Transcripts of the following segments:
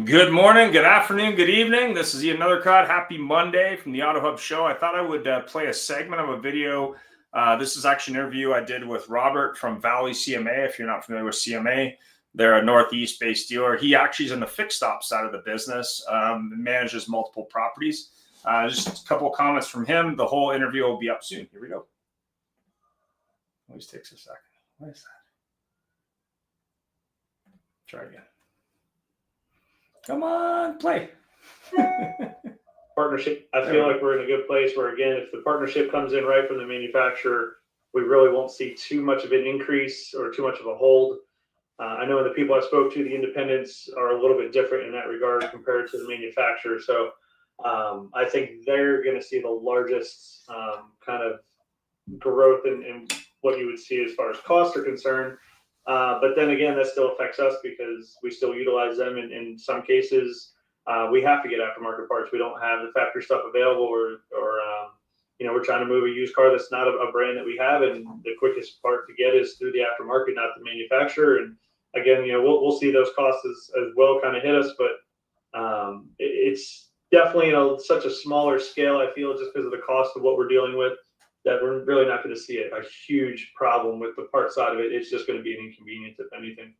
Good morning, good afternoon, good evening. This is Ian Nethercott. Happy Monday from the Auto Hub Show. I thought I would play a segment of a video. This is actually an interview I did with Robert from Valley CMA. If you're not familiar with CMA, they're a Northeast-based dealer. He actually is in the fixed op side of the business, manages multiple properties. Just a couple of comments from him. The whole interview will be up soon. Here we go. Always takes a second. What is that? Try again. Come on, play. Partnership. I feel like we're in a good place where, again, if the partnership comes in right from the manufacturer, we really won't see too much of an increase or too much of a hold. I know the people I spoke to, the independents are a little bit different in that regard compared to the manufacturer. So I think they're going to see the largest kind of growth in what you would see as far as costs are concerned. But then again, that still affects us because we still utilize them. In some cases, we have to get aftermarket parts. We don't have the factory stuff available, or we're trying to move a used car that's not a brand that we have, and the quickest part to get is through the aftermarket, not the manufacturer. And again, we'll see those costs as well kind of hit us, but it's definitely such a smaller scale. I feel just because of the cost of what we're dealing with, that we're really not going to see a huge problem with the part side of it. It's just going to be an inconvenience, if anything.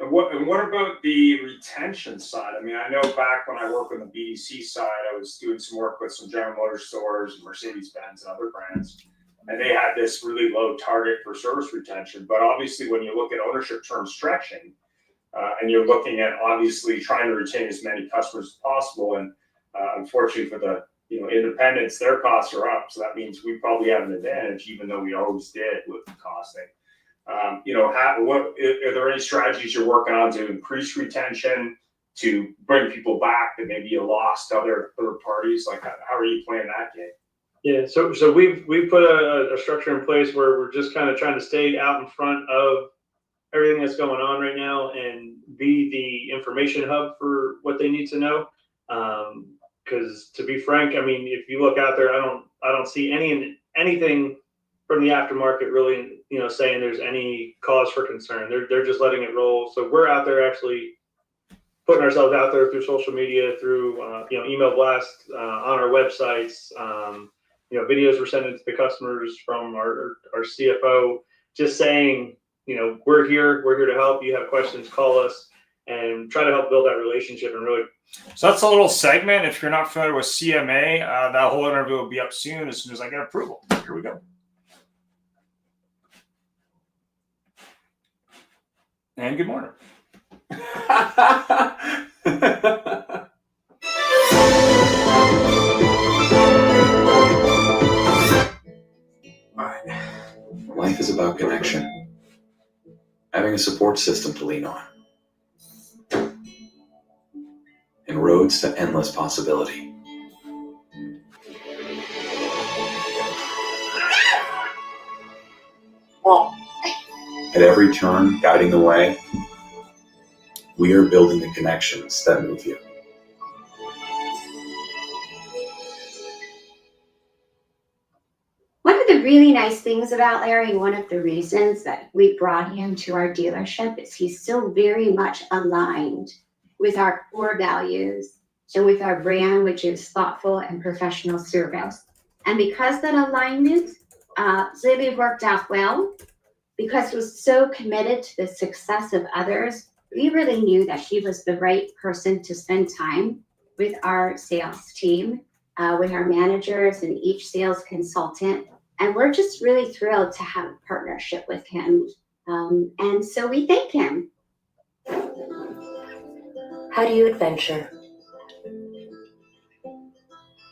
And what about the retention side? I mean, I know back when I worked on the BDC side, I was doing some work with some General Motors stores, Mercedes-Benz, and other brands, and they had this really low target for service retention. But obviously, when you look at ownership term stretching, and you're looking at obviously trying to retain as many customers as possible, and unfortunately for the independents, their costs are up, so that means we probably have an advantage, even though we always did with the costing. Are there any strategies you're working on to increase retention, to bring people back that maybe you lost to other third parties? Like, how are you playing that game? Yeah, so we've put a structure in place where we're just kind of trying to stay out in front of everything that's going on right now and be the information hub for what they need to know. Because to be frank, I mean, if you look out there, I don't see anything from the aftermarket really, saying there's any cause for concern. They're just letting it roll. So we're out there actually putting ourselves out there through social media, through email blasts, on our websites. Videos we're sending to the customers from our CFO, just saying, we're here to help. You have questions, call us, and try to help build that relationship. And really, so that's a little segment. If you're not familiar with CMA, that whole interview will be up soon as I get approval. Here we go. And good morning. Life is about connection, having a support system to lean on, and roads to endless possibility. At every turn, guiding the way, we are building the connections that move you. One of the really nice things about Larry, one of the reasons that we brought him to our dealership, is he's still very much aligned with our core values and with our brand, which is thoughtful and professional service. And because that alignment really worked out well, because he was so committed to the success of others, we really knew that he was the right person to spend time with our sales team, with our managers and each sales consultant. And we're just really thrilled to have a partnership with him. And so we thank him. How do you adventure?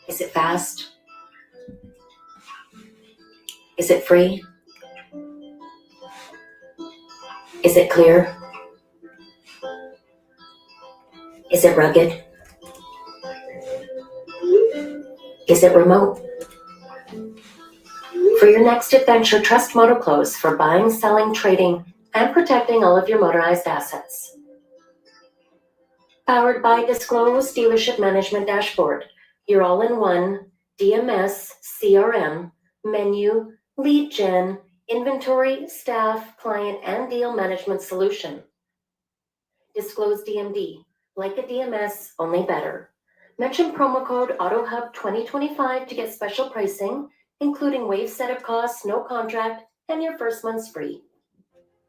Is it fast? Is it free? Is it clear? Is it rugged? Is it remote? For your next adventure, trust MotoClose for buying, selling, trading, and protecting all of your motorized assets. Powered by Disclose Dealership Management Dashboard, your all-in-one DMS, CRM, menu, lead gen, inventory, staff, client, and deal management solution. Disclose DMD, Like a DMS, only better. Mention promo code AutoHub2025 to get special pricing, including waive setup costs, no contract, and your first month's free.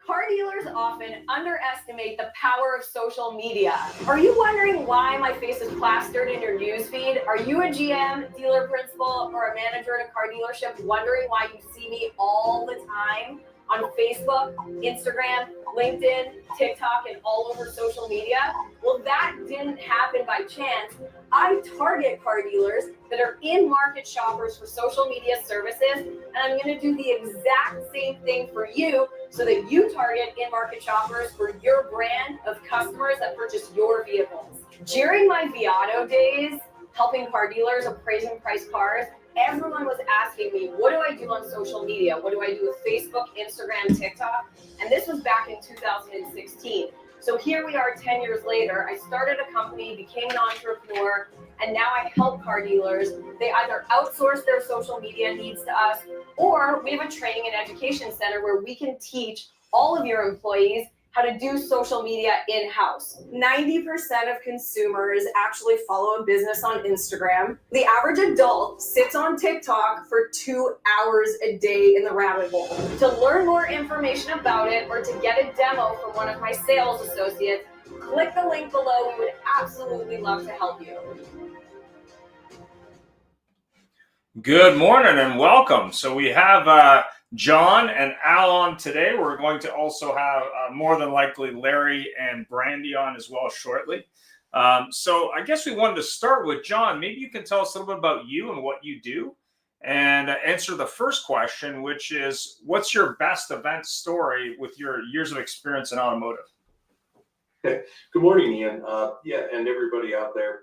Car dealers often underestimate the power of social media. Are you wondering why my face is plastered in your newsfeed? Are you a GM, dealer principal, or a manager at a car dealership wondering why you see me all the time on Facebook, Instagram, LinkedIn, TikTok, and all over social media? Well, that didn't happen by chance. I target car dealers that are in-market shoppers for social media services, and I'm going to do the exact same thing for you so that you target in-market shoppers for your brand of customers that purchase your vehicles. During my Viato days, helping car dealers appraise and price cars, everyone was asking me, what do I do on social media? What do I do with Facebook, Instagram, TikTok? And this was back in 2016. So here we are 10 years later. I started a company, became an entrepreneur, and now I help car dealers. They either outsource their social media needs to us, or we have a training and education center where we can teach all of your employees how to do social media in-house. 90% of consumers actually follow a business on Instagram. The average adult sits on TikTok for 2 hours a day in the rabbit hole. To learn more information about it or to get a demo from one of my sales associates, click the link below. We would absolutely love to help you. Good morning and welcome. So we have John and Al on today. We're going to also have more than likely Larry and Brandy on as well shortly. So I guess we wanted to start with John. Maybe you can tell us a little bit about you and what you do and answer the first question, which is, what's your best event story with your years of experience in automotive? Good morning, Ian. And everybody out there.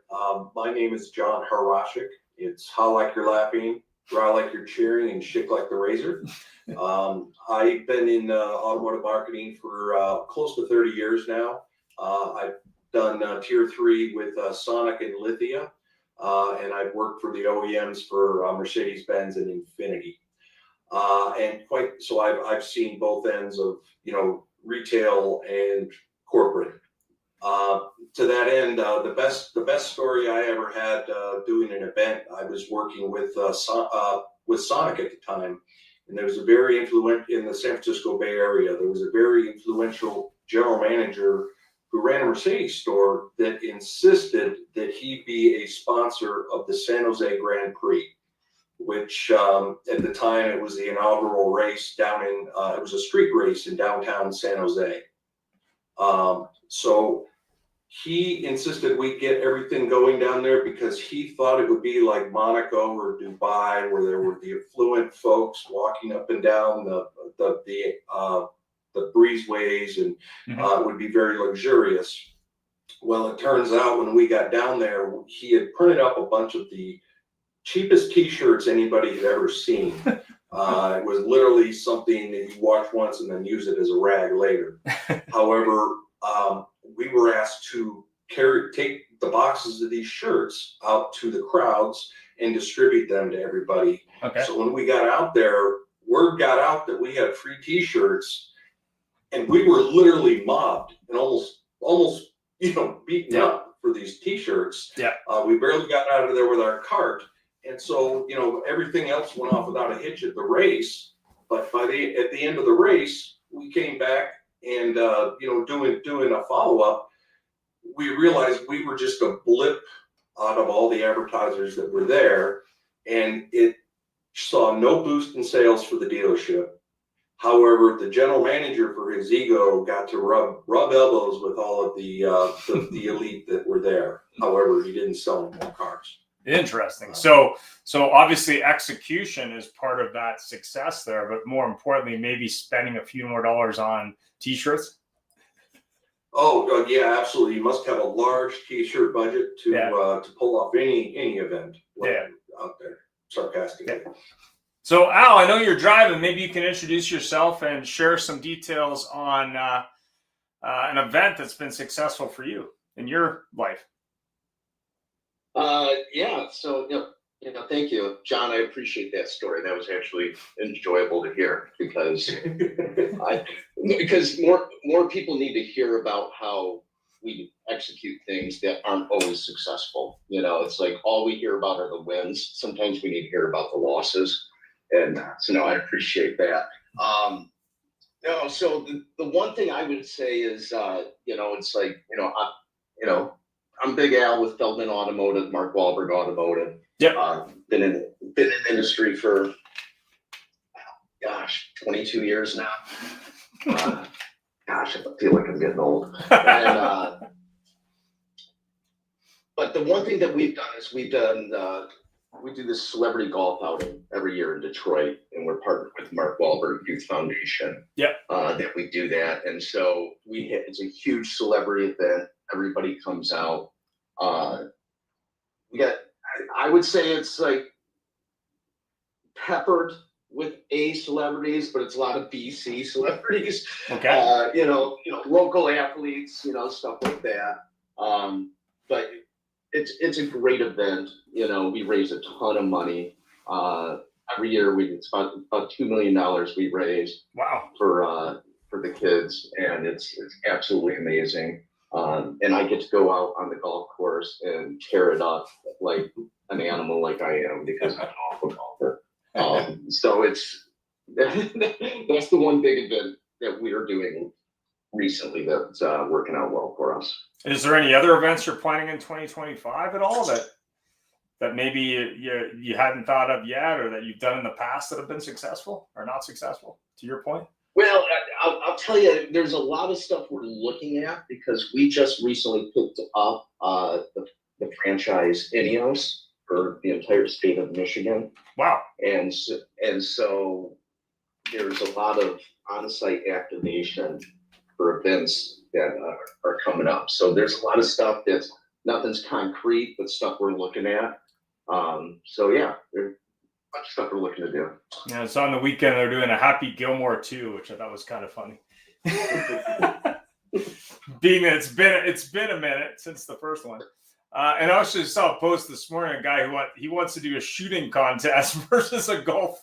My name is John Harashik. It's how like you're laughing, draw like you're cheering, and shake like the razor. I've been in automotive marketing for close to 30 years now. I've done Tier 3 with Sonic and Lithia, and I've worked for the OEMs for Mercedes-Benz and Infiniti. So I've seen both ends of, retail and corporate. To that end, the best story I ever had doing an event, I was working with Sonic at the time, and there was a very influential in the San Francisco Bay Area. There was a very influential general manager who ran a Mercedes store that insisted that he be a sponsor of the San Jose Grand Prix, which at the time it was the inaugural race down in it was a street race in downtown San Jose. So he insisted we get everything going down there because he thought it would be like Monaco or Dubai, where there were the affluent folks walking up and down the breezeways, and it would be very luxurious. Well, it turns out when we got down there, he had printed up a bunch of the cheapest T-shirts anybody had ever seen. It was literally something that you wash once and then use it as a rag later. However, we were asked to take the boxes of these shirts out to the crowds and distribute them to everybody. Okay. So when we got out there, word got out that we had free T-shirts, and we were literally mobbed and almost beaten up for these T-shirts. Yeah. We barely got out of there with our cart, and so everything else went off without a hitch at the race. But at the end of the race, we came back. And doing a follow-up, we realized we were just a blip out of all the advertisers that were there, and it saw no boost in sales for the dealership. However, the general manager, for his ego, got to rub elbows with all of the elite that were there. However, he didn't sell any more cars. Interesting. So obviously execution is part of that success there, but more importantly, maybe spending a few more dollars on T-shirts. Oh, yeah, absolutely. You must have a large T-shirt budget to pull off any event out there, sarcastically. Yeah. So Al, I know you're driving. Maybe you can introduce yourself and share some details on an event that's been successful for you in your life. So thank you, John. I appreciate that story. That was actually enjoyable to hear because more people need to hear about how we execute things that aren't always successful. You know, it's like all we hear about are the wins. Sometimes we need to hear about the losses. And so no, I appreciate that. No, so the one thing I would say is, you know, it's like, I'm Big Al with Feldman Automotive, Mark Wahlberg Automotive. Yep. Been in the industry for, 22 years now. I feel like I'm getting old. And, but the one thing that we've done is we do this celebrity golf outing every year in Detroit, and we're partnered with Mark Wahlberg Youth Foundation. Yep. That we do that, and so it's a huge celebrity event. Everybody comes out. We got, I would say it's like peppered with A celebrities, but it's a lot of BC celebrities. Okay. Local athletes, stuff like that. But it's a great event. We raise a ton of money. Every year it's about $2 million we raise. Wow. For the kids, and it's absolutely amazing. And I get to go out on the golf course and tear it up like an animal, like I am, because I'm an awful golfer. So that's the one big event that we are doing recently that's working out well for us. Is there any other events you're planning in 2025 at all that maybe you hadn't thought of yet, or that you've done in the past that have been successful or not successful, to your point? Well, I'll tell you, there's a lot of stuff we're looking at because we just recently picked up the franchise Ineos for the entire state of Michigan. Wow. And so there's a lot of on-site activation for events that are coming up. So there's a lot of stuff that's nothing's concrete, but stuff we're looking at. So yeah, there's a bunch of stuff we're looking to do. Yeah, it's on the weekend. They're doing a Happy Gilmore 2, which I thought was kind of funny. Being that it's been a minute since the first one. And I also saw a post this morning, a guy who wants to do a shooting contest versus a golf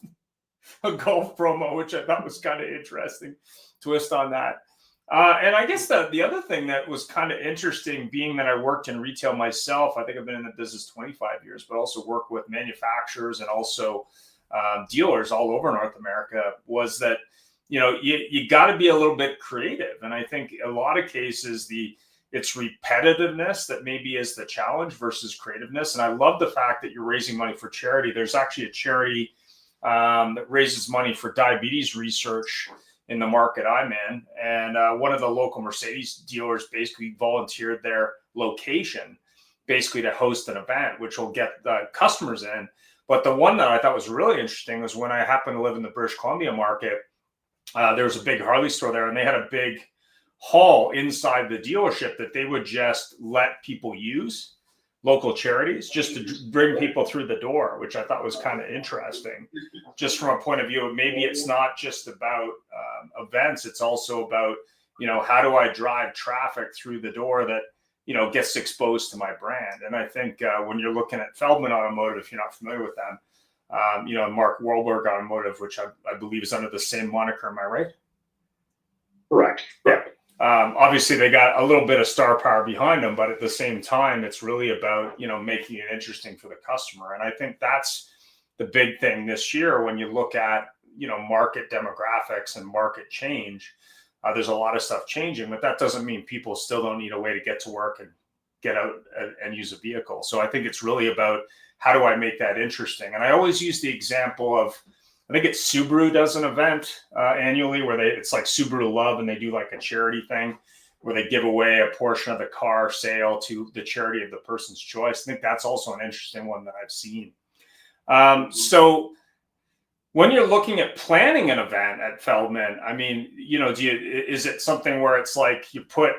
promo, which I thought was kind of interesting twist on that. And I guess the other thing that was kind of interesting, being that I worked in retail myself, I think I've been in the business 25 years, but also work with manufacturers and also dealers all over North America, was that, you got to be a little bit creative. And I think a lot of cases, it's repetitiveness that maybe is the challenge versus creativeness. And I love the fact that you're raising money for charity. There's actually a charity that raises money for diabetes research in the market I'm in. And one of the local Mercedes dealers basically volunteered their location basically to host an event, which will get the customers in. But the one that I thought was really interesting was when I happened to live in the British Columbia market, there was a big Harley store there, and they had a big hall inside the dealership that they would just let people use, local charities, just to bring people through the door, which I thought was kind of interesting, just from a point of view of maybe it's not just about events, it's also about, how do I drive traffic through the door that, gets exposed to my brand. And I think when you're looking at Feldman Automotive, if you're not familiar with them, Mark Wahlberg Automotive, which I believe is under the same moniker, am I right? Correct. Yeah. Obviously they got a little bit of star power behind them, but at the same time, it's really about, making it interesting for the customer. And I think that's the big thing this year when you look at, market demographics and market change. There's a lot of stuff changing, but that doesn't mean people still don't need a way to get to work and get out and use a vehicle. So I think it's really about how do I make that interesting? And I always use the example of, I think it's Subaru does an event annually where it's like Subaru Love, and they do like a charity thing where they give away a portion of the car sale to the charity of the person's choice. I think that's also an interesting one that I've seen. So when you're looking at planning an event at Feldman, I mean, is it something where it's like you put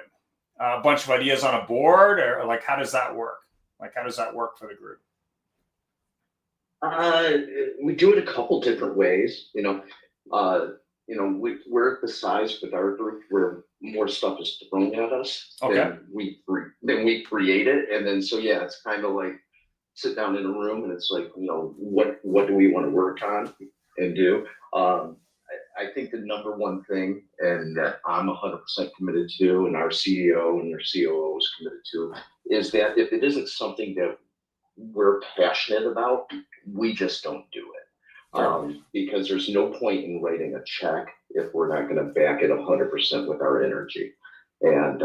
a bunch of ideas on a board, or like, how does that work? Like, how does that work for the group? We do it a couple different ways. We're at the size with our group where more stuff is thrown at us than we create it. And then, so yeah, it's kind of like sit down in a room and it's like, what do we want to work on and do? I think the number one thing, and that I'm 100% committed to, and our CEO and our COO is committed to, is that if it isn't something that we're passionate about, we just don't do it. Because there's no point in writing a check if we're not going to back it 100% with our energy. And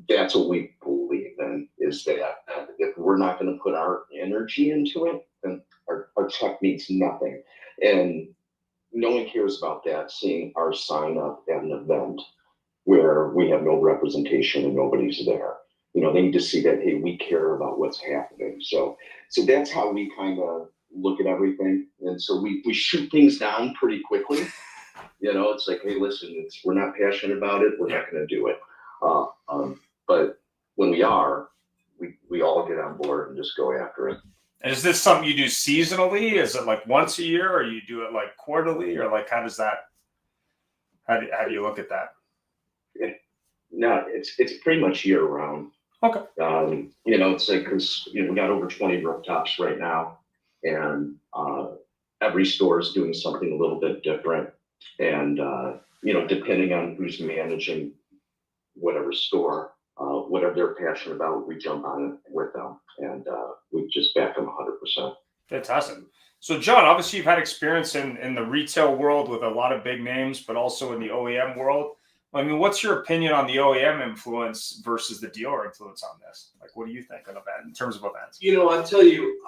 that's what we believe in, is that if we're not going to put our energy into it, then our check means nothing. And no one cares about that, seeing our sign up at an event where we have no representation and nobody's there. You know, they need to see that, hey, we care about what's happening. So that's how we kind of look at everything. And so we shoot things down pretty quickly. You know, it's like, hey, listen, we're not passionate about it. We're not going to do it. But when we are, we all get on board and just go after it. And is this something you do seasonally? Is it like once a year, or you do it like quarterly, or like how does that? How do you look at that? No, it's pretty much year round. Okay. You know, it's like, because we got over 20 rooftops right now, and every store is doing something a little bit different, and depending on who's managing whatever store, whatever they're passionate about, we jump on it with them, and we just back them 100%. Fantastic. So, John, obviously you've had experience in the retail world with a lot of big names, but also in the OEM world. I mean, what's your opinion on the OEM influence versus the dealer influence on this? Like, what do you think in terms of events? I'll tell you,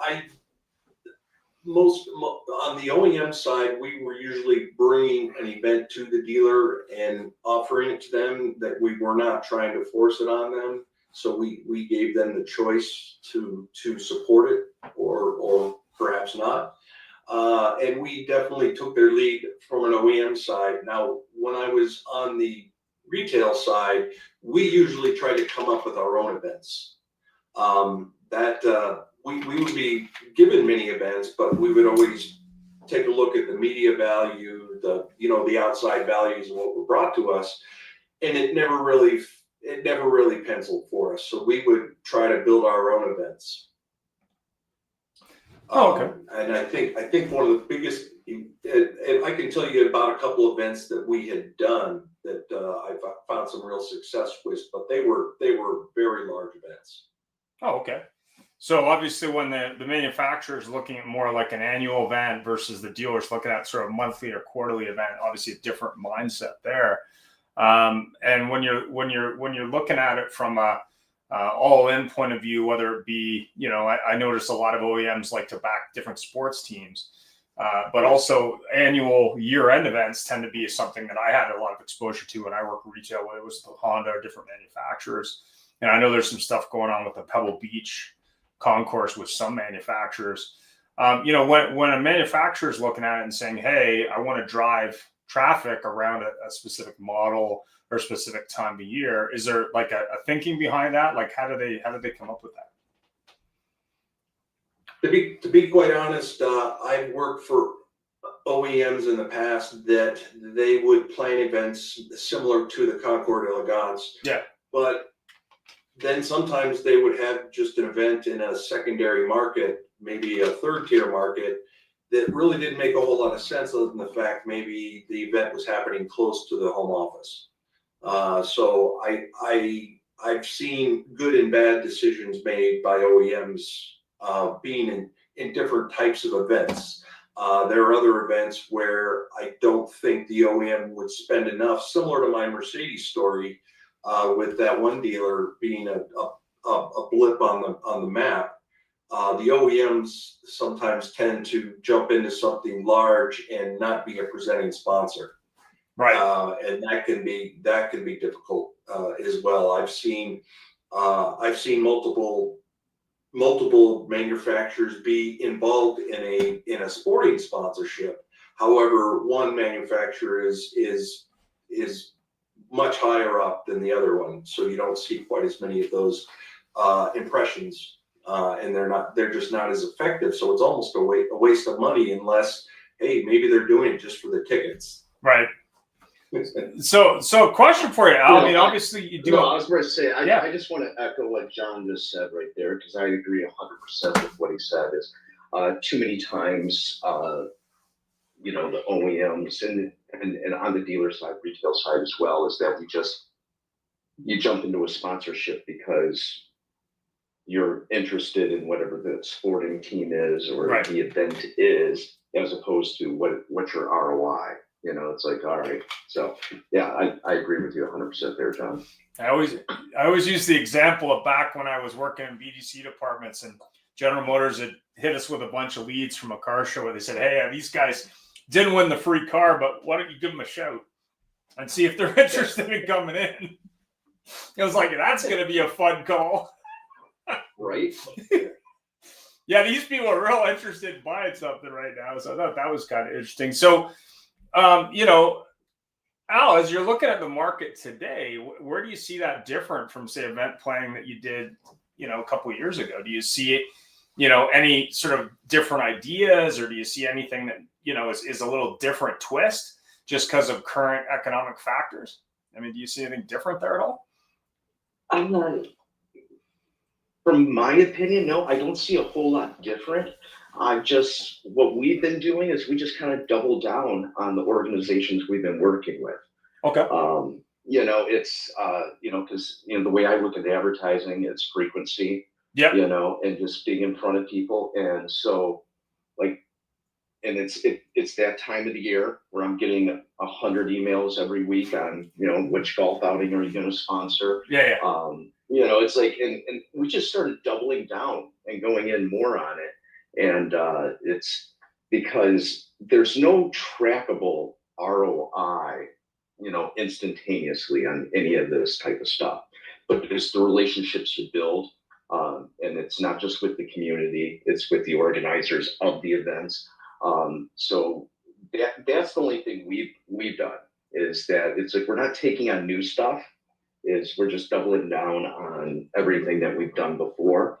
on the OEM side, we were usually bringing an event to the dealer and offering it to them, that we were not trying to force it on them. So we gave them the choice to support it or perhaps not. And we definitely took their lead from an OEM side. Now, when I was on the retail side, we usually try to come up with our own events. We would be given many events, but we would always take a look at the media value, the outside values of what were brought to us, and it never really penciled for us. So we would try to build our own events. Okay. And I think one of the biggest, and I can tell you about a couple events that we had done that I found some real success with, but they were very large events. Oh, okay. So obviously when the manufacturer is looking at more like an annual event versus the dealer's looking at sort of monthly or quarterly event, obviously a different mindset there. And when you're looking at it from a all-in point of view, whether it be, I notice a lot of OEMs like to back different sports teams, but also annual year-end events tend to be something that I had a lot of exposure to when I worked retail, whether it was the Honda or different manufacturers. And I know there's some stuff going on with the Pebble Beach concourse with some manufacturers. When a manufacturer is looking at it and saying, hey, I want to drive traffic around a specific model or a specific time of year, is there like a thinking behind that? Like how do they come up with that? To be quite honest, I've worked for OEMs in the past that they would plan events similar to the Concours d'Elegance. Yeah. But then sometimes they would have just an event in a secondary market, maybe a third tier market, that really didn't make a whole lot of sense, other than the fact maybe the event was happening close to the home office. So I've seen good and bad decisions made by OEMs being in different types of events. There are other events where I don't think the OEM would spend enough, similar to my Mercedes story, with that one dealer being a blip on the map. The OEMs sometimes tend to jump into something large and not be a presenting sponsor. Right. And that can be difficult as well. I've seen multiple manufacturers be involved in a sporting sponsorship. However, one manufacturer is much higher up than the other one, so you don't see quite as many of those impressions, and they're just not as effective. So it's almost a waste of money, unless, hey, maybe they're doing it just for the tickets. Right. So question for you, Al. I mean, obviously you do. No, I was going to say, I just want to echo what John just said right there, because I agree 100% with what he said. Is too many times, the OEMs, and and on the dealer side, retail side as well, is that you jump into a sponsorship because you're interested in whatever the sporting team is or Right. the event is, as opposed to what's your ROI. You know, it's like, all right. So yeah, I agree with you 100% there, John. I always use the example of back when I was working in BDC departments and General Motors had hit us with a bunch of leads from a car show where they said, hey, these guys didn't win the free car, but why don't you give them a shout and see if they're interested in coming in? It was like, that's going to be a fun call. Right? Yeah, these people are real interested in buying something right now. So I thought that was kind of interesting. So, you know, Al, as you're looking at the market today, where do you see that different from, say, event planning that you did, you know, a couple of years ago? Do you see it, you know, any sort of different ideas, or do you see anything that, you know, is a little different twist just because of current economic factors? I mean, do you see anything different there at all? I'm not. From my opinion, no, I don't see a whole lot different. What we've been doing is we just kind of double down on the organizations we've been working with. Okay. You know, it's, you know, because, you know, the way I look at advertising, it's frequency, Yeah. you know, and just being in front of people. And so like, and it's that time of the year where I'm getting 100 emails every week on, you know, which golf outing are you going to sponsor? Yeah. You know, it's like, and we just started doubling down and going in more on it. And it's because there's no trackable ROI, you know, instantaneously on any of this type of stuff. But it's the relationships you build. And it's not just with the community, it's with the organizers of the events. So that's the only thing we've done, is that it's like we're not taking on new stuff, is we're just doubling down on everything that we've done before.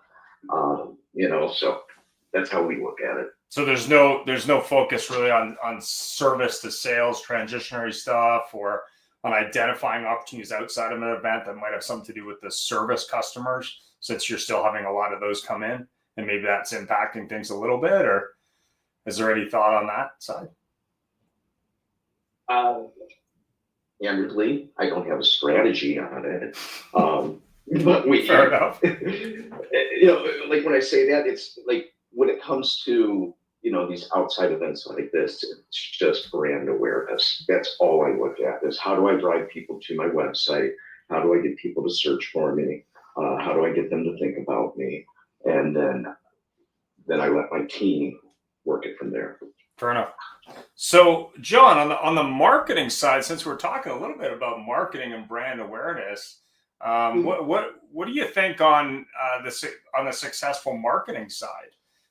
You know, so that's how we look at it. So there's no focus really on service to sales transitionary stuff, or on identifying opportunities outside of an event that might have something to do with the service customers, since you're still having a lot of those come in, and maybe that's impacting things a little bit. Or is there any thought on that side? Candidly, I don't have a strategy on it. But Fair enough. You know, like when I say that, it's like when it comes to, you know, these outside events like this, it's just brand awareness. That's all I look at, is how do I drive people to my website? How do I get people to search for me? How do I get them to think about me? And then I let my team work it from there. Fair enough. So, John, on the marketing side, since we're talking a little bit about marketing and brand awareness, what do you think on the successful marketing side?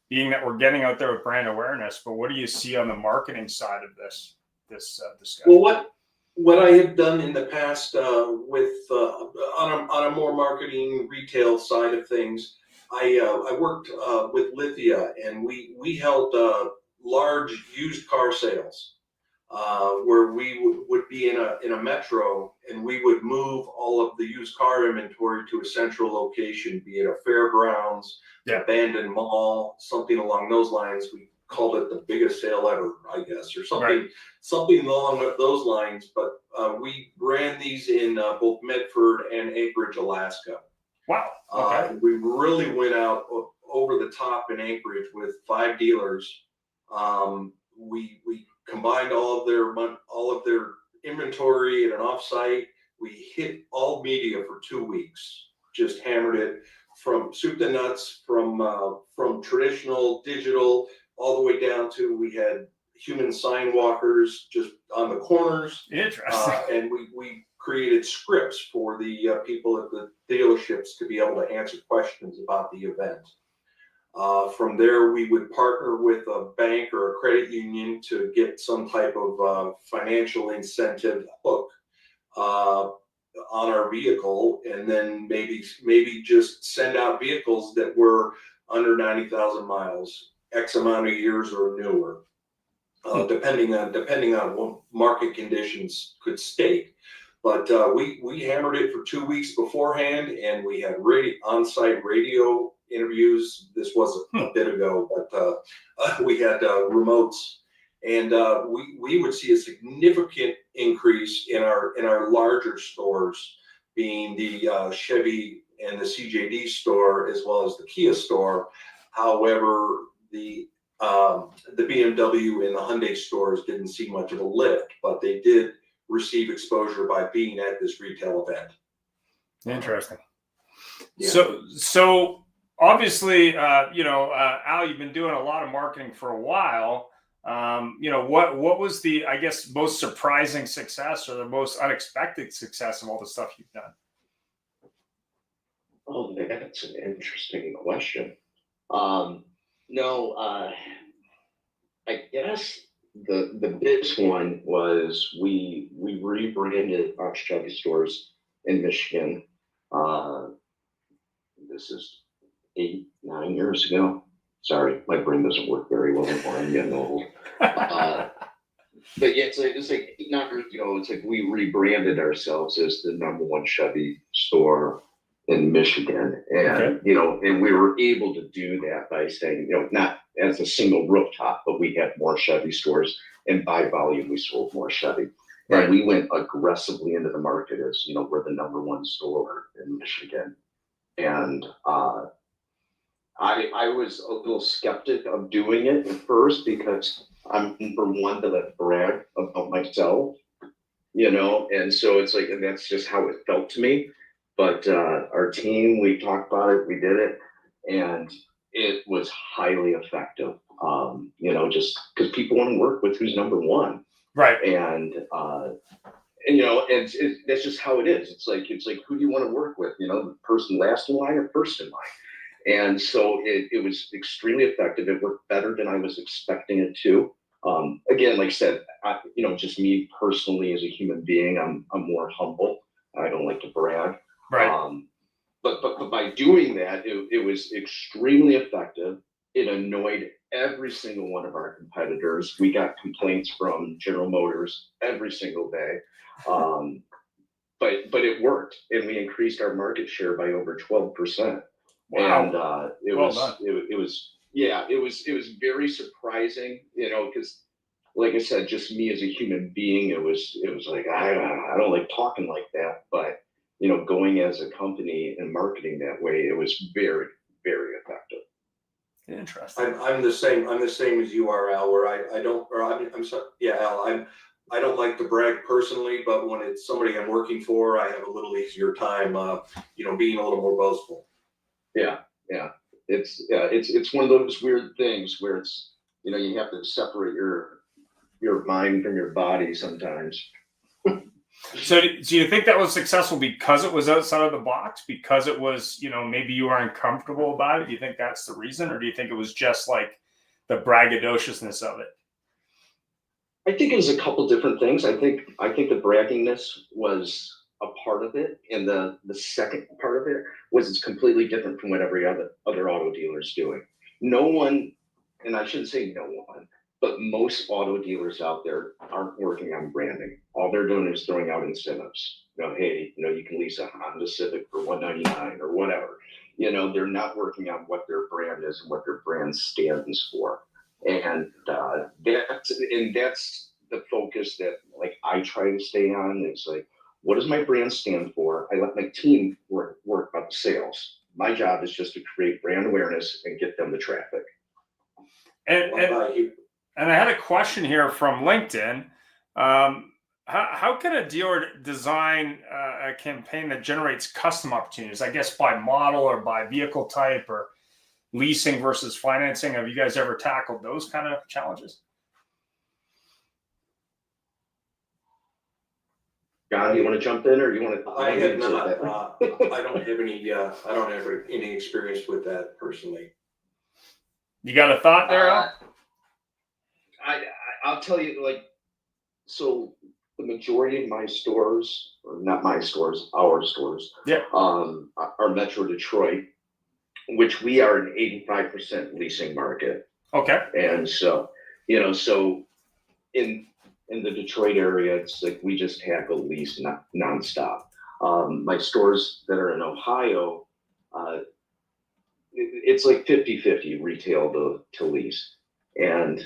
Being that we're getting out there with brand awareness, but what do you see on the marketing side of this discussion? Well, what I have done in the past with on a more marketing retail side of things, I worked with Lithia, and we held large used car sales where we would be in a metro, and we would move all of the used car inventory to a central location, be it a fairgrounds, abandoned mall, something along those lines. We called it the biggest sale ever, I guess, or something along those lines. But we ran these in both Medford and Anchorage, Alaska. Wow. Okay. We really went out over the top in Anchorage with 5 dealers. We combined all of their inventory in an offsite. We hit all media for 2 weeks. Just hammered it from soup to nuts, from traditional, digital, all the way down to, we had human sign walkers just on the corners. Interesting. And we created scripts for the people at the dealerships to be able to answer questions about the event. From there, we would partner with a bank or a credit union to get some type of financial incentive hook on our vehicle, and then maybe just send out vehicles that were under 90,000 miles, X amount of years or newer, depending on what market conditions could state. But we hammered it for 2 weeks beforehand, and we had on-site radio interviews. This was a bit ago, but we had remotes, And we would see a significant increase in our larger stores, being the Chevy and the CJD store, as well as the Kia store. However, the BMW and the Hyundai stores didn't see much of a lift, but they did receive exposure by being at this retail event. Interesting. Yeah. So obviously, Al, you've been doing a lot of marketing for a while. What was the, I guess, most surprising success or the most unexpected success of all the stuff you've done? Oh, that's an interesting question. I guess the biggest one was we rebranded our Chevy stores in Michigan. This is 8-9 years ago. Sorry, my brain doesn't work very well anymore. I'm getting old. But yeah, it's like 8-9 years ago. It's like we rebranded ourselves as the #1 Chevy store in Michigan, and and we were able to do that by saying, not as a single rooftop, but we had more Chevy stores, and by volume we sold more Chevy. Right. And we went aggressively into the market as we're the #1 store in Michigan, and I was a little skeptic of doing it at first because I'm for one to brag about myself, and so it's like, and that's just how it felt to me. But our team, we talked about it, we did it, and it was highly effective. Just because people want to work with who's #1, Right. and that's just how it is. It's like who do you want to work with? The person last in line or first in line. And so it was extremely effective. It worked better than I was expecting it to. Again, like I said, just me personally as a human being, I'm more humble. I don't like to brag. Right. But by doing that, it was extremely effective. It annoyed every single one of our competitors. We got complaints from General Motors every single day. But it worked, and we increased our market share by over 12%. Wow. And it was very surprising, because like I said, just me as a human being, it was like, I don't like talking like that, but going as a company and marketing that way, it was very, very effective. Interesting. I'm the same as you are, Al, where I'm sorry, yeah, Al, I don't like to brag personally, but when it's somebody I'm working for, I have a little easier time, being a little more boastful. Yeah. It's one of those weird things where it's, you have to separate your mind from your body sometimes. So do you think that was successful because it was outside of the box, because it was, maybe you were uncomfortable about it? Do you think that's the reason, or do you think it was just like the braggadociousness of it? I think it was a couple different things. I think the bragginess was a part of it, and the second part of it was it's completely different from what every other auto dealer is doing. No one, and I shouldn't say no one, but most auto dealers out there aren't working on branding. All they're doing is throwing out incentives. Hey, you can lease a Honda Civic for $199 or whatever. They're not working on what their brand is and what their brand stands for. And that's the focus that I try to stay on. It's like, what does my brand stand for? I let my team work about the sales. My job is just to create brand awareness and get them the traffic. And I had a question here from LinkedIn. How can a dealer design a campaign that generates custom opportunities, I guess by model or by vehicle type or leasing versus financing? Have you guys ever tackled those kind of challenges? John, do you want to jump in, or do you want to? I have not. I don't have any experience with that personally. You got a thought there, Al? I'll tell you, so the majority of my stores, or not my stores, our stores, are Metro Detroit, which we are an 85% leasing market. Okay. And so, so in the Detroit area, it's like we just tackle lease nonstop. My stores that are in Ohio, it's like 50-50 retail to lease. And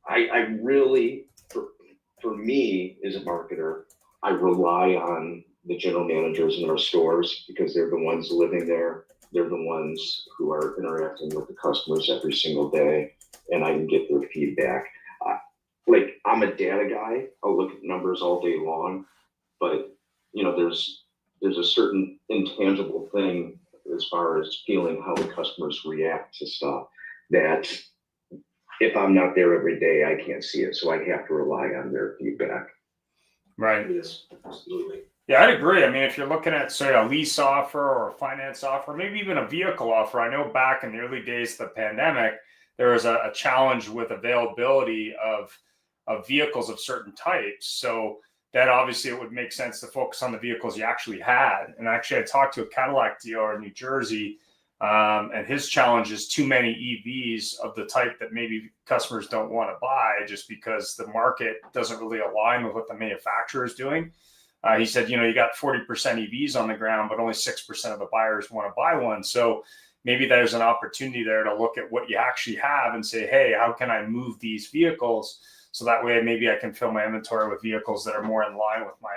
I really, for me as a marketer, I rely on the general managers in our stores because they're the ones living there. They're the ones who are interacting with the customers every single day, and I can get their feedback. Like, I'm a data guy. I'll look at numbers all day long, but there's a certain intangible thing as far as feeling how the customers react to stuff that if I'm not there every day, I can't see it. So I have to rely on their feedback. Right. Yes, absolutely. Yeah, I'd agree. I mean, if you're looking at, say, a lease offer or a finance offer, maybe even a vehicle offer, I know back in the early days of the pandemic, there was a challenge with availability of vehicles of certain types. So that obviously it would make sense to focus on the vehicles you actually had. And actually, I talked to a Cadillac dealer in New Jersey, and his challenge is too many EVs of the type that maybe customers don't want to buy just because the market doesn't really align with what the manufacturer is doing. He said, you got 40% EVs on the ground, but only 6% of the buyers want to buy one. So maybe there's an opportunity there to look at what you actually have and say, hey, how can I move these vehicles? So that way, maybe I can fill my inventory with vehicles that are more in line with my,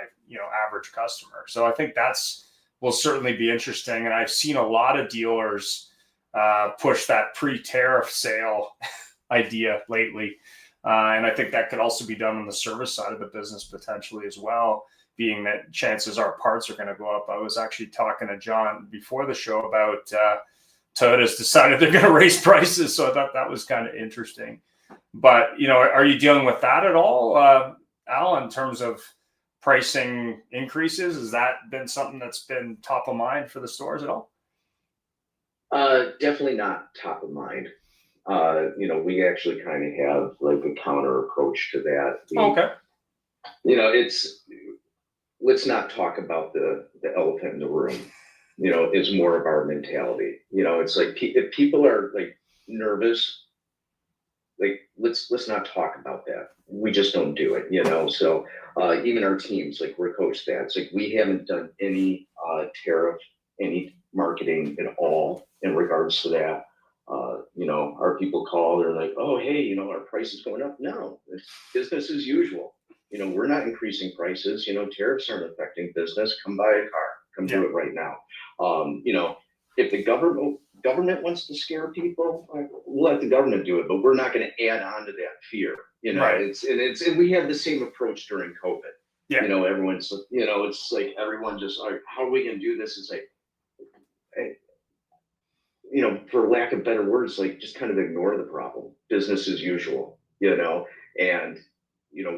average customer. So I think will certainly be interesting. And I've seen a lot of dealers push that pre-tariff sale idea lately. And I think that could also be done on the service side of the business potentially as well, being that chances are parts are going to go up. I was actually talking to John before the show about Toyota's decided they're going to raise prices. So I thought that was kind of interesting. But, are you dealing with that at all, Al, in terms of pricing increases? Has that been something that's been top of mind for the stores at all? Definitely not top of mind. We actually kind of have like a counter approach to that. Okay. Let's not talk about the elephant in the room. Is more of our mentality. It's like if people are like nervous, like let's not talk about that. We just don't do it. So even our teams, like we're coached that. It's like we haven't done any tariff, any marketing at all in regards to that. Our people call, they're like, oh, hey, our price is going up. No, it's business as usual. We're not increasing prices. Tariffs aren't affecting business. Come buy a car. Come do it right now. If the government wants to scare people, we'll let the government do it, but we're not going to add on to that fear. Right. And we had the same approach during COVID. Yeah. Everyone's, it's like everyone just like, how are we going to do this? It's like, hey, for lack of better words, like just kind of ignore the problem. Business as usual, and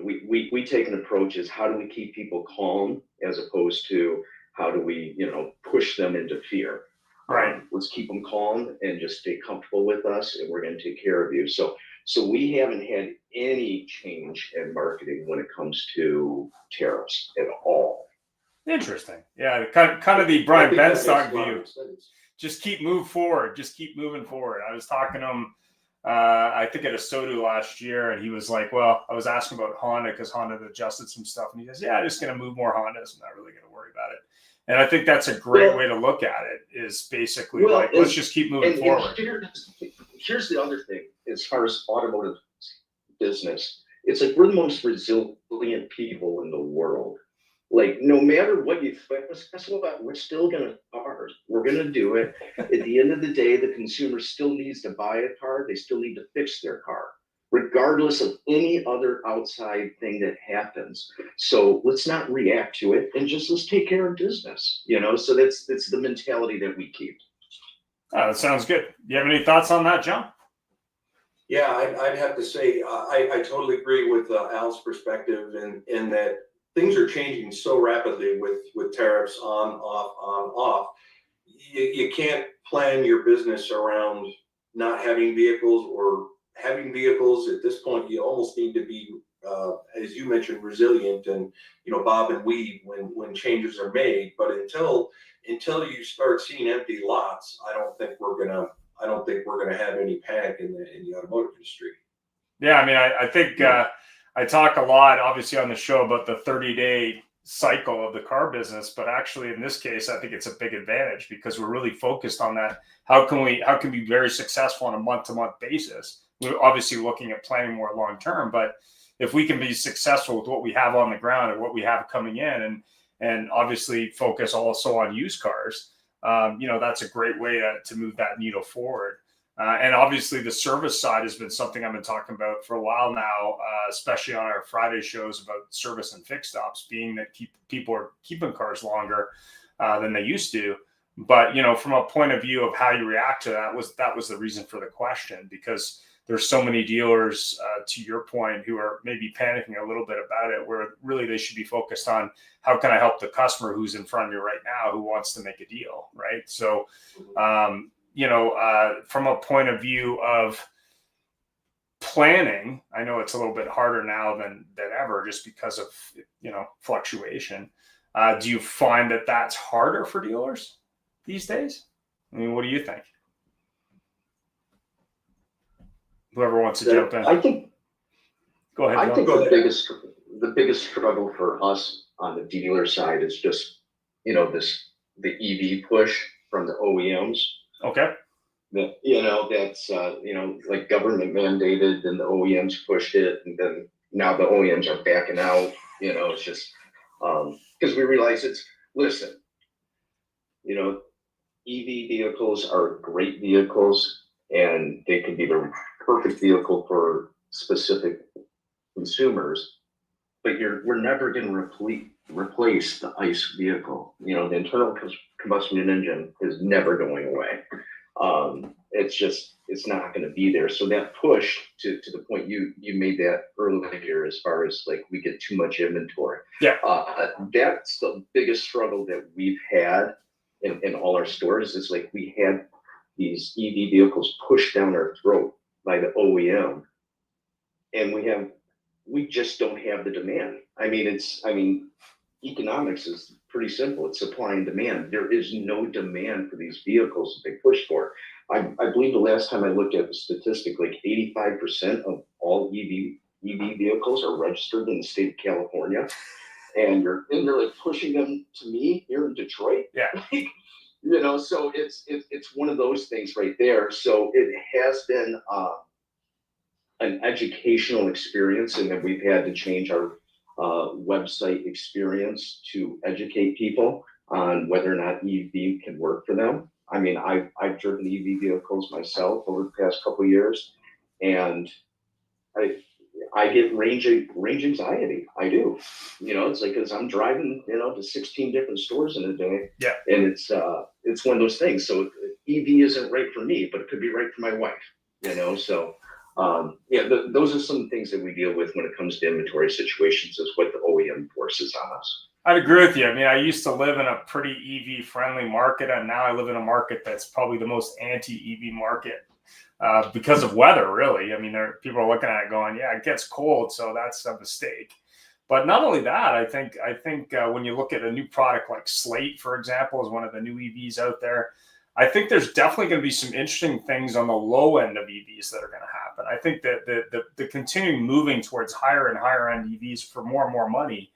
we take an approach is how do we keep people calm as opposed to how do we, push them into fear. Right. Let's keep them calm and just stay comfortable with us, and we're going to take care of you. So we haven't had any change in marketing when it comes to tariffs at all. Interesting. Yeah, kind of the Brian Benstock view. view. Just keep moving forward. Just keep moving forward. I was talking to him, I think at a SODU last year, and he was like, well, I was asking about Honda because Honda had adjusted some stuff. And he goes, yeah, I'm just going to move more Hondas. I'm not really going to worry about it. And I think that's a great way to look at it is basically let's just keep moving forward. Here's the other thing, as far as automotive business, it's like we're the most resilient people in the world. Like no matter what you think, we're still gonna cars. We're gonna do it. At the end of the day, the consumer still needs to buy a car. They still need to fix their car, regardless of any other outside thing that happens. So let's not react to it and just let's take care of business. So that's the mentality that we keep. Oh, that sounds good. Do you have any thoughts on that, John? Yeah, I'd have to say I totally agree with Al's perspective in that things are changing so rapidly with tariffs on, off. You can't plan your business around not having vehicles or having vehicles. At this point, you almost need to be, as you mentioned, resilient and bob and weave when changes are made. But until you start seeing empty lots, I don't think we're gonna have any panic in the automotive industry. Yeah, I mean, I think I talk a lot, obviously, on the show about the 30-day cycle of the car business, but actually, in this case, I think it's a big advantage because we're really focused on that. How can we be very successful on a month-to-month basis? we're obviously looking at planning more long term, but if we can be successful with what we have on the ground and what we have coming in, and obviously focus also on used cars, that's a great way to move that needle forward. And obviously the service side has been something I've been talking about for a while now, especially on our Friday shows about service and fix stops, being that people are keeping cars longer than they used to. But, from a point of view of how you react to that was the reason for the question, because there's so many dealers, to your point, who are maybe panicking a little bit about it, where really they should be focused on how can I help the customer who's in front of me right now who wants to make a deal, right? So, from a point of view of planning, I know it's a little bit harder now than ever just because of, fluctuation. Do you find that that's harder for dealers these days? I mean, what do you think? Whoever wants to jump in. I think Go ahead, I John. think the biggest struggle for us on the dealer side is just, the EV push from the OEMs. Okay. That's like government mandated, and the OEMs pushed it, and then now the OEMs are backing out. It's just because we realize EV vehicles are great vehicles, and they can be the perfect vehicle for specific consumers, but we're never going to replace the ICE vehicle. The internal combustion engine is never going away. It's not going to be there. So that push to the point you made that earlier, as far as like we get too much inventory. Yeah. That's the biggest struggle that we've had in all our stores, is like we had these EV vehicles pushed down our throat by the OEM, and we just don't have the demand. Economics is pretty simple. It's supply and demand. There is no demand for these vehicles that they push for. I believe the last time I looked at the statistic, like 85% of all EV vehicles are registered in the state of California, and they're like pushing them to me here in Detroit. Yeah. So it's one of those things right there. So it has been an educational experience, and then we've had to change our website experience to educate people on whether or not EV can work for them. I've driven EV vehicles myself over the past couple of years, and I get range anxiety. I do. It's like, because I'm driving, to 16 different stores in a day. Yeah. And it's one of those things. So EV isn't right for me, but it could be right for my wife. So those are some things that we deal with when it comes to inventory situations, is what the OEM forces on us. I'd agree with you. I used to live in a pretty EV friendly market, and now I live in a market that's probably the most anti-EV market because of weather, really. People are looking at it going, yeah, it gets cold, so that's a mistake. But not only that, I think when you look at a new product like Slate, for example, is one of the new EVs out there. I think there's definitely going to be some interesting things on the low end of EVs that are going to happen. I think that the continuing moving towards higher and higher end EVs for more and more money,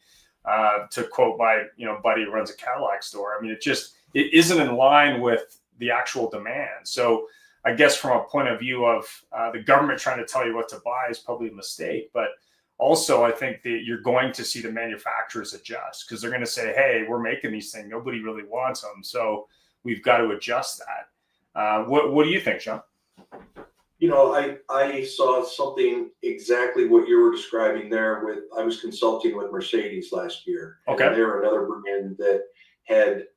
to quote my buddy who runs a Cadillac store. It isn't in line with the actual demand. So I guess from a point of view of the government trying to tell you what to buy is probably a mistake. But also, I think that you're going to see the manufacturers adjust, because they're going to say, hey, we're making these things. Nobody really wants them. So we've got to adjust that. What do you think, Sean? I saw something exactly what you were describing there. I was consulting with Mercedes last year. Okay. And they're another brand that had,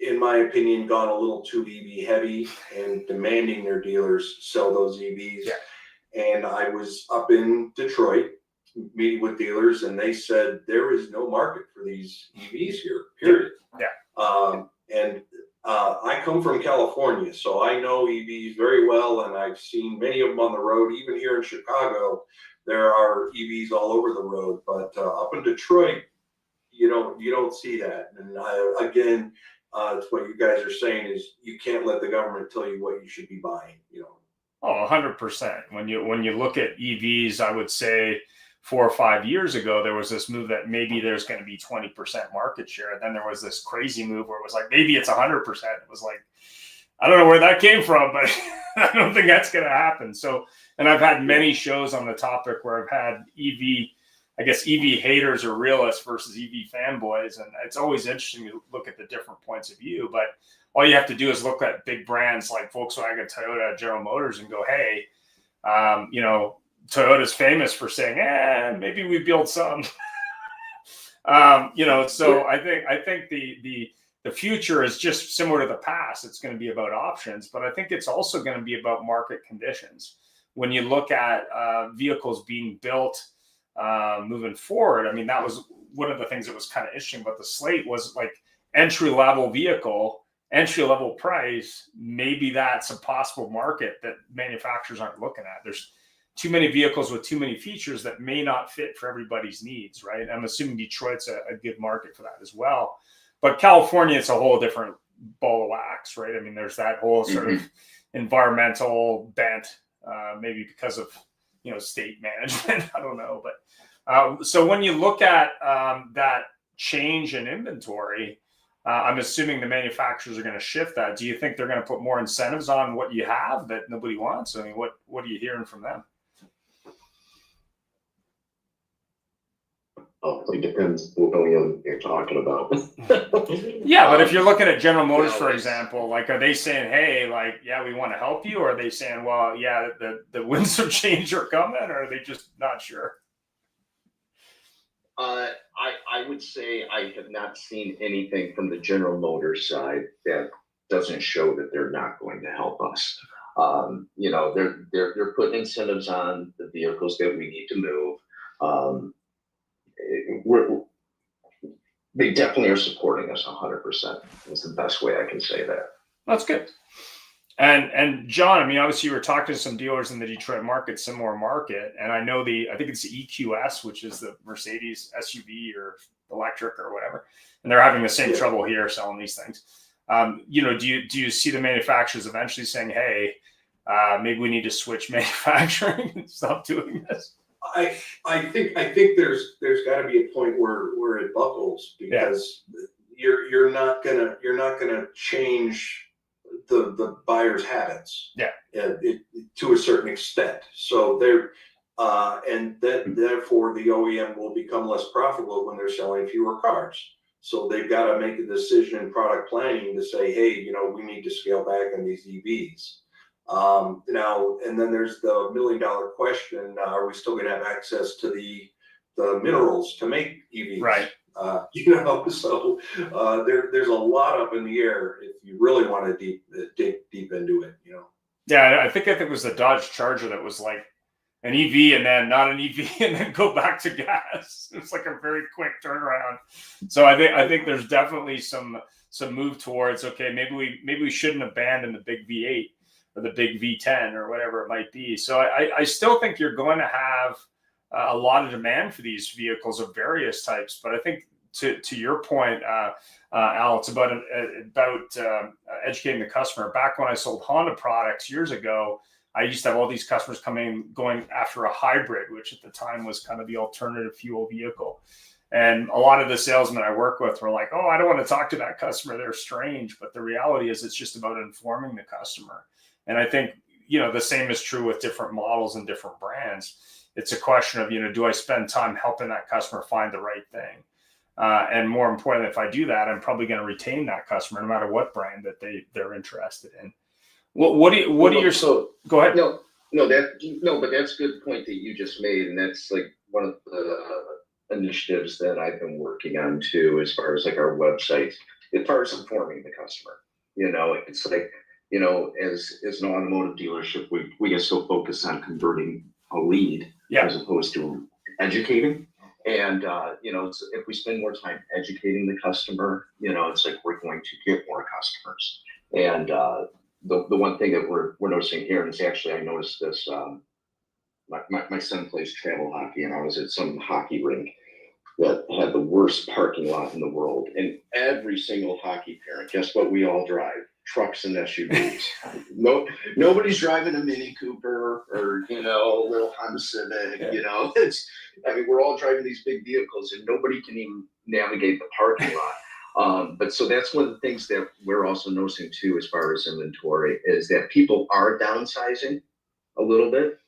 in my opinion, gone a little too EV heavy and demanding their dealers sell those EVs. Yeah. And I was up in Detroit meeting with dealers, and they said there is no market for these EVs here, period. Yeah. I come from California, so I know EVs very well, and I've seen many of them on the road. Even here in Chicago, there are EVs all over the road. But up in Detroit, you don't see that. And again, it's what you guys are saying is you can't let the government tell you what you should be buying. Oh, 100%. When you look at EVs, I would say 4 or 5 years ago, there was this move that maybe there's going to be 20% market share. And then there was this crazy move where it was like, maybe it's 100%. It was like, I don't know where that came from, but I don't think that's going to happen. So, and I've had many shows on the topic where I've had EV haters or realists versus EV fanboys. And it's always interesting to look at the different points of view. But all you have to do is look at big brands like Volkswagen, Toyota, General Motors and go, hey, Toyota's famous for saying, maybe we build some. So I think the future is just similar to the past. It's going to be about options, but I think it's also going to be about market conditions. When you look at vehicles being built moving forward, I mean, that was one of the things that was kind of interesting about the slate was like entry-level vehicle, entry-level price. Maybe that's a possible market that manufacturers aren't looking at. There's too many vehicles with too many features that may not fit for everybody's needs, right? I'm assuming Detroit's a good market for that as well. But California, it's a whole different ball of wax, right? I mean, there's that whole sort of environmental bent, maybe because of, state management. I don't know. But so when you look at that change in inventory, I'm assuming the manufacturers are going to shift that. Do you think they're going to put more incentives on what you have that nobody wants? I mean, what are you hearing from them? Oh, it depends what OEM you're talking about. Yeah, but if you're looking at General Motors, for example, like, are they saying, hey, like, yeah, we want to help you? Or are they saying, well, yeah, the winds of change are coming? Or are they just not sure? I would say I have not seen anything from the General Motors side that doesn't show that they're not going to help us. They're putting incentives on the vehicles that we need to move. They definitely are supporting us 100%. Is the best way I can say that. That's good. And John, I mean, obviously you were talking to some dealers in the Detroit market, similar market. And I know I think it's the EQS, which is the Mercedes SUV or electric or whatever. And they're having the same trouble here selling these things. Do you see the manufacturers eventually saying, hey, maybe we need to switch manufacturing and stop doing this? I think there's got to be a point where it buckles because you're not gonna change the buyer's habits. To a certain extent. So therefore the OEM will become less profitable when they're selling fewer cars. So they've got to make a decision in product planning to say, hey, we need to scale back on these EVs. Now, and then there's the $1 million question: are we still going to have access to the minerals to make EVs? Right. So there's a lot up in the air if you really want to dig deep into it. Yeah, I think it was the Dodge Charger that was like an EV and then not an EV and then go back to gas. It's like a very quick turnaround. So I think there's definitely some move towards, okay, maybe we shouldn't abandon the big V8 or the big V10 or whatever it might be. So I still think you're going to have a lot of demand for these vehicles of various types. But I think to your point, Al, it's about educating the customer. Back when I sold Honda products years ago, I used to have all these customers going after a hybrid, which at the time was kind of the alternative fuel vehicle. And a lot of the salesmen I work with were like, oh, I don't want to talk to that customer. They're strange. But the reality is it's just about informing the customer. And I think, the same is true with different models and different brands. It's a question of, do I spend time helping that customer find the right thing? And more importantly, if I do that, I'm probably going to retain that customer no matter what brand that they're interested in. Go ahead. But that's a good point that you just made. And that's like one of the initiatives that I've been working on too, as far as like our website, as far as informing the customer. It's like, as an automotive dealership, we get so focused on converting a lead as opposed to educating. And, if we spend more time educating the customer, it's like we're going to get more customers. And the one thing that we're noticing here, and it's actually, I noticed this, my son plays travel hockey, and I was at some hockey rink that had the worst parking lot in the world. And every single hockey parent, guess what we all drive? Trucks and SUVs. Nobody's driving a Mini Cooper or a little Honda Civic. We're all driving these big vehicles, and nobody can even navigate the parking lot. But so that's one of the things that we're also noticing too, as far as inventory, is that people are downsizing a little bit.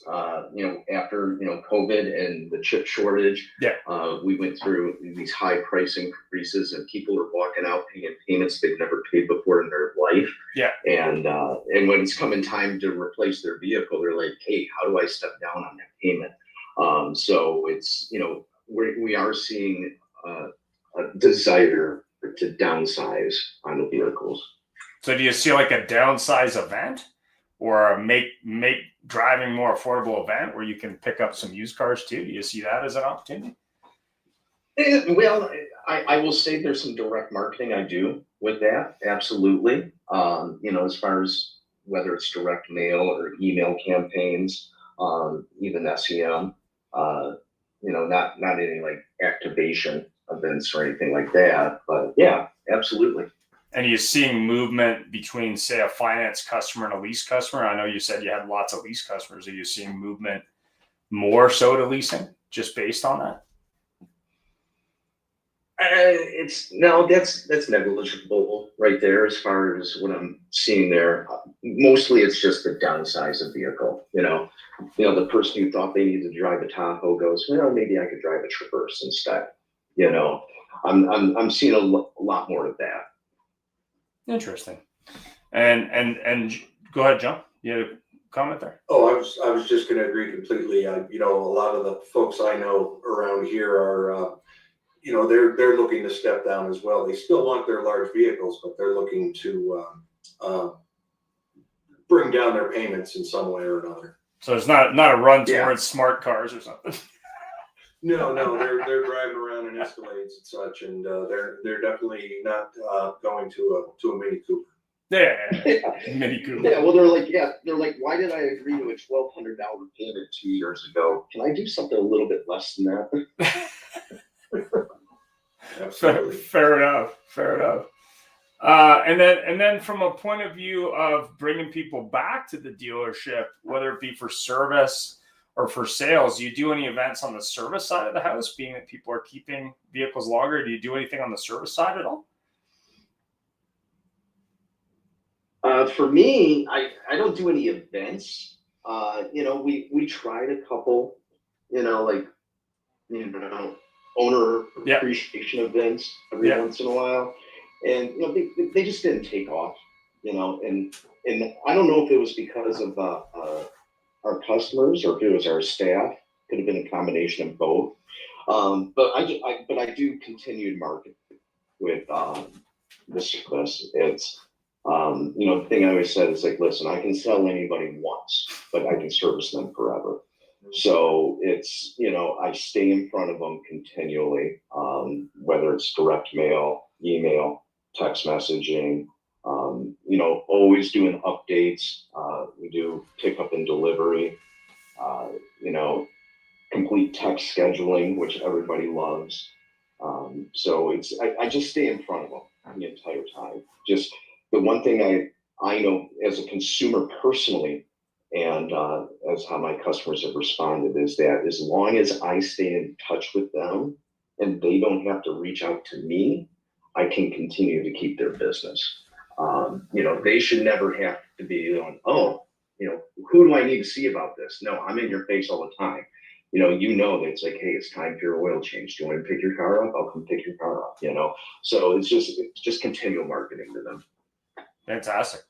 After, COVID and the chip shortage. Yeah. We went through these high price increases and people are walking out paying payments they've never paid before in their life. Yeah. And when it's coming time to replace their vehicle, they're like, hey, how do I step down on that payment? So it's, we are seeing a desire to downsize on the vehicles. So do you see like a downsize event or a make driving more affordable event where you can pick up some used cars too? Do you see that as an opportunity? Well, I will say there's some direct marketing I do with that. Absolutely. As far as whether it's direct mail or email campaigns, even SEM, not any like activation events or anything like that, but yeah, absolutely. And are you seeing movement between, say, a finance customer and a lease customer? I know you said you had lots of lease customers. Are you seeing movement more so to leasing just based on that? That's negligible right there as far as what I'm seeing there. Mostly it's just the downsize of vehicle. The person who thought they needed to drive a Tahoe goes, well, maybe I could drive a Traverse instead. I'm seeing a lot more of that. Interesting. And go ahead, John. You had a comment there? Oh, I was just going to agree completely. A lot of the folks I know around here are, they're looking to step down as well. They still want their large vehicles, but they're looking to bring down their payments in some way or another. So it's not a run towards smart cars or something. No, they're driving around in Escalades and such, and they're definitely not going to a Mini Cooper. Yeah. Mini Cooper. Yeah, well, they're like, why did I agree to a $1,200 payment 2 years ago? Can I do something a little bit less than that? Absolutely. Fair enough. And then from a point of view of bringing people back to the dealership, whether it be for service or for sales, do you do any events on the service side of the house, being that people are keeping vehicles longer? Do you do anything on the service side at all? For me, I don't do any events. We tried a couple, owner appreciation events every once in a while. And, they just didn't take off, and I don't know if it was because of our customers or if it was our staff. Could have been a combination of both. But I do continue to market with Mr. Cliss. It's, the thing I always said is like, listen, I can sell anybody once, but I can service them forever. So it's, I stay in front of them continually, whether it's direct mail, email, text messaging, always doing updates. We do pickup and delivery, complete text scheduling, which everybody loves. So I just stay in front of them the entire time. Just the one thing I know as a consumer personally, and as how my customers have responded, is that as long as I stay in touch with them and they don't have to reach out to me, I can continue to keep their business. They should never have to be going, who do I need to see about this? No, I'm in your face all the time. That it's like, hey, it's time for your oil change. Do you want to pick your car up? I'll come pick your car up, So it's just continual marketing to them. Fantastic.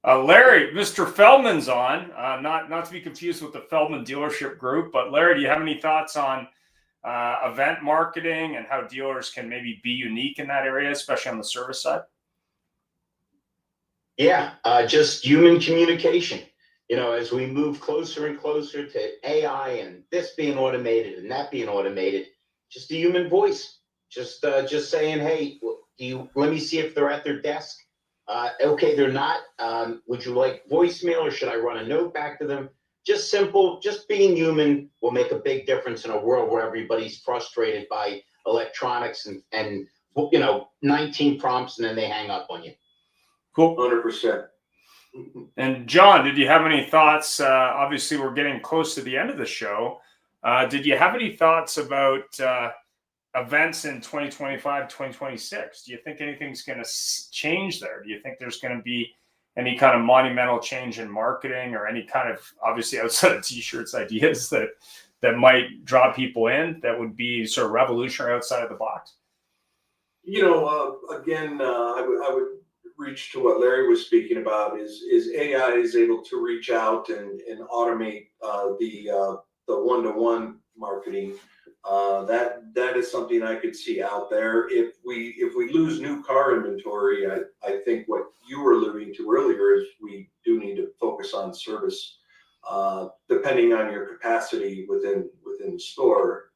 Larry, Mr. Feldman's on, not to be confused with the Feldman Dealership Group, but Larry, do you have any thoughts on event marketing and how dealers can maybe be unique in that area, especially on the service side? Yeah, just human communication. As we move closer and closer to AI and this being automated and that being automated, just a human voice, just saying, hey, let me see if they're at their desk. Okay, they're not. Would you like voicemail or should I run a note back to them? Just simple, just being human will make a big difference in a world where everybody's frustrated by electronics and 19 prompts and then they hang up on you. Cool. 100%. And John, did you have any thoughts? Obviously, we're getting close to the end of the show. Did you have any thoughts about events in 2025, 2026? Do you think anything's going to change there? Do you think there's going to be any kind of monumental change in marketing or any kind of, obviously outside of t-shirts, ideas that might draw people in that would be sort of revolutionary outside of the box? Again, I would reach to what Larry was speaking about is AI is able to reach out and automate the one-to-one marketing. That is something I could see out there. If we lose new car inventory, I think what you were alluding to earlier is we do need to focus on service, depending on your capacity within the store,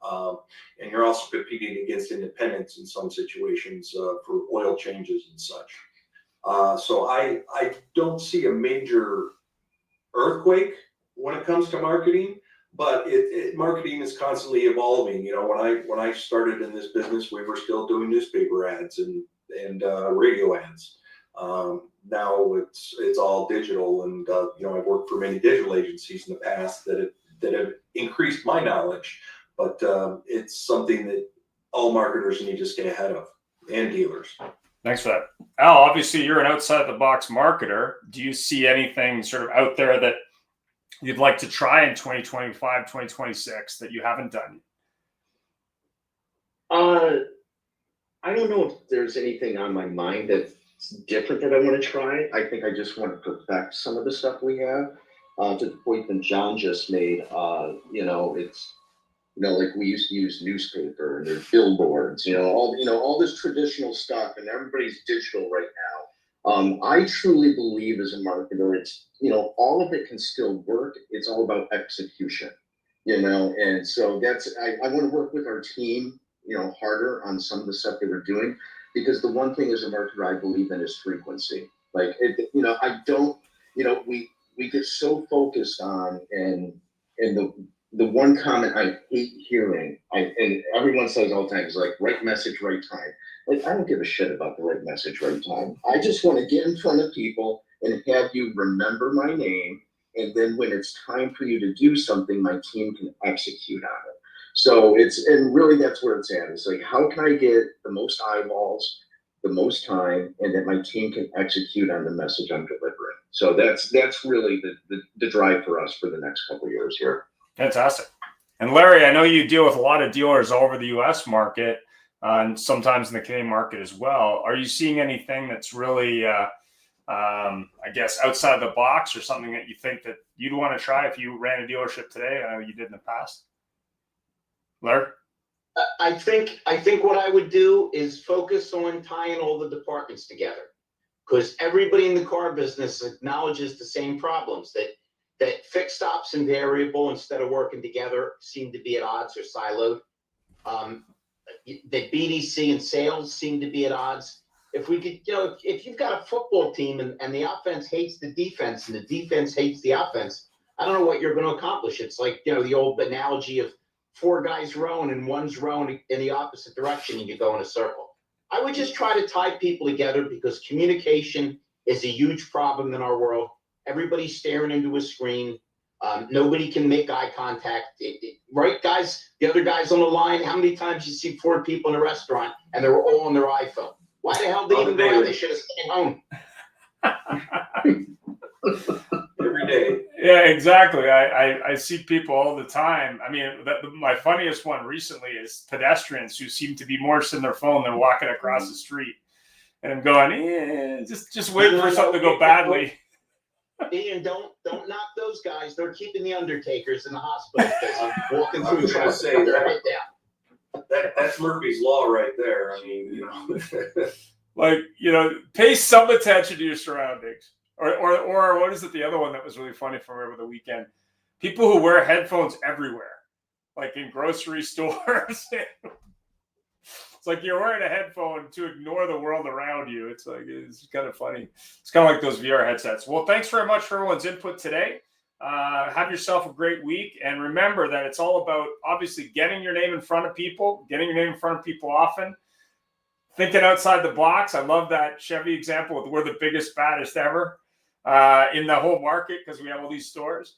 and you're also competing against independents in some situations for oil changes and such. So I don't see a major earthquake when it comes to marketing. But marketing is constantly evolving. When I started in this business, we were still doing newspaper ads and radio ads. Now it's all digital, and I've worked for many digital agencies in the past that have increased my knowledge. But it's something that all marketers need to stay ahead of, and dealers. Thanks for that, Al. Obviously, you're an outside the box marketer. Do you see anything sort of out there that you'd like to try in 2025, 2026 that you haven't done? I don't know if there's anything on my mind that's different that I want to try. I think I just want to perfect some of the stuff we have. To the point that John just made, it's like we used to use newspaper and there's billboards, all this traditional stuff, and everybody's digital right now. I truly believe as a marketer, it's, all of it can still work. It's all about execution, and so I want to work with our team, harder on some of the stuff that we're doing, because the one thing as a marketer I believe in is frequency. Like, I don't, we get so focused on, and the one comment I hate hearing, and everyone says all the time, is like, right message, right time. Like, I don't give a shit about the right message, right time. I just want to get in front of people and have you remember my name. And then when it's time for you to do something, my team can execute on it. So and really that's where it's at. It's like, how can I get the most eyeballs, the most time, and that my team can execute on the message I'm delivering. So that's really the drive for us for the next couple of years here. Fantastic. And Larry, I know you deal with a lot of dealers all over the U.S. market, and sometimes in the Canadian market as well. Are you seeing anything that's really, I guess, outside the box, or something that you think that you'd want to try if you ran a dealership today? I know you did in the past. Larry? I think what I would do is focus on tying all the departments together, because everybody in the car business acknowledges the same problems, that fixed ops and variable, instead of working together, seem to be at odds or siloed. That BDC and sales seem to be at odds. If we could, if you've got a football team and the offense hates the defense and the defense hates the offense, I don't know what you're going to accomplish. It's like, the old analogy of 4 guys rowing and one's rowing in the opposite direction and you go in a circle. I would just try to tie people together, because communication is a huge problem in our world. Everybody's staring into a screen. Nobody can make eye contact. Right, guys? The other guys on the line, how many times you see 4 people in a restaurant and they were all on their iPhone? Why the hell did they even go out? They should have stayed home. Every day. Yeah, exactly. I see people all the time. I mean, my funniest one recently is pedestrians who seem to be more in their phone than walking across the street. And I'm going, just waiting for something to go badly. Ian, don't knock those guys. They're keeping the undertakers in the hospital because I'm walking through. I was gonna say their head down. That's Murphy's Law right there. I mean, Like, pay some attention to your surroundings. Or what is it? The other one that was really funny from over the weekend. People who wear headphones everywhere, like in grocery stores. It's like you're wearing a headphone to ignore the world around you. It's kind of funny. It's kind of like those VR headsets. Well, thanks very much for everyone's input today. Have yourself a great week. And remember that it's all about, obviously, getting your name in front of people, often, thinking outside the box. I love that Chevy example with we're the biggest, baddest ever in the whole market because we have all these stores.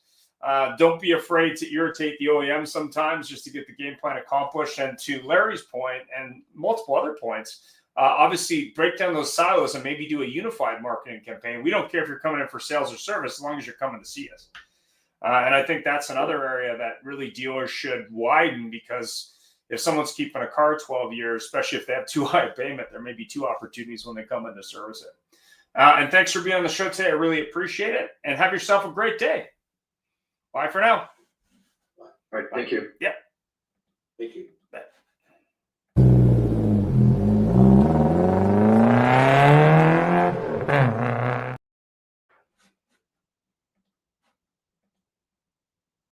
Don't be afraid to irritate the OEM sometimes just to get the game plan accomplished. And to Larry's point and multiple other points, obviously break down those silos and maybe do a unified marketing campaign. We don't care if you're coming in for sales or service as long as you're coming to see us. And I think that's another area that really dealers should widen, because if someone's keeping a car 12 years, especially if they have too high a payment, there may be 2 opportunities when they come in to service it. And thanks for being on the show today. I really appreciate it. And have yourself a great day. Bye for now. All right, thank you. Yeah. Thank you. Bye.